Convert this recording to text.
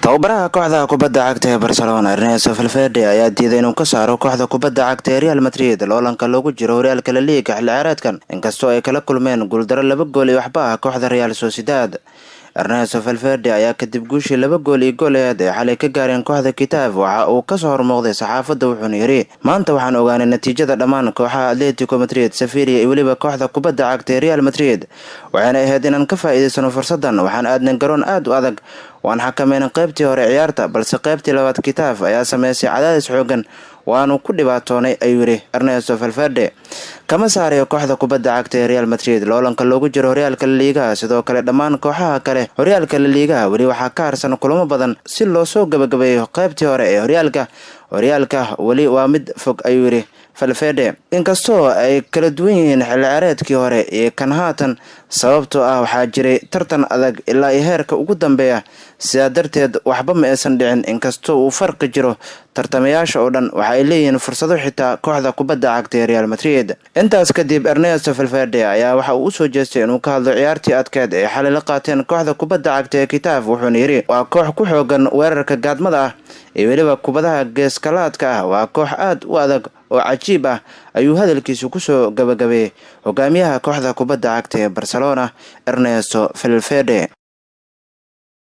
tababaraha kooxda kubadda cagta ee Barcelona Ernesto Valverde ayaa diiday inuu ka saaro kooxda kubadda cagta ee Real Madrid loolanka loogu jiro horyaalka La Liga xilli ciyaareedkan inkastoo ay kala kulmeen guuldaro 2 gool iyo waxba ah kooxda Real Sociedad. Ernesto Valverde ayaa kadib guushii 2 gool iyo gool ee xalay ka gaareen kooxda Getafe waxa uu ka soo hormuuqday saxaafadda wuxuuna yiri maanta waxaan ogaanay natiijada dhammaan kooxaha Atletico Madrid, Sevilla iyo waliba kooxda kubadda cagta ee Real Madrid waxaana ahayd inaan ka faa'iideysano fursadan. Waxaan aadnay garoon aad u adag waan xakameynay qaybtii hore ciyaarta balse qaybtii labaad Getafe ayaa sameysay cadaadis xoogan waanu ku dhibaatoonay ayuu yiri Ernesto Valverde. kama saarayo kooxda kubadda cagta ee Real Madrid loolanka loogu jiro horyaalka La Liga sidoo kale dhammaan kooxaha kale horyaalka La Liga wali waxaa ka harsan kulamo badan si loo soo gabagabeeyo qaybtii hore ee horyaalka wali waa mid fog ayuu yiri Valverde. inkastoo ay kala duwan yihiin xilli ciyaareedkii hore iyo kan haatan sababtoo ah waxaa jiray tartan adag ilaa heerka ugu dambeeya sidaa darteed waxba ma aysan dhicin inkastoo uu farqi jiro tartamayaasha oo dhan waxa ay leeyihiin fursado xitaa kooxda kubadda cagta ee Real Madrid. intaas kadib Ernesto Valverde ayaa waxa uu soo jeestay inuu ka hadlo ciyaartii adkeed ee xalay la qaateen kooxda kubadda cagta ee Getafe wuxuuna yiri waa koox ku xoogan weerarka gaadmada ah iyo weliba kubadaha geeskalaadka ah waa koox aad u adag oo cajiib ah ayuu hadalkiisu ku soo gabagabeeyay hogaamiyaha kooxda kubadda cagta ee Barcelona Ernesto Valverde.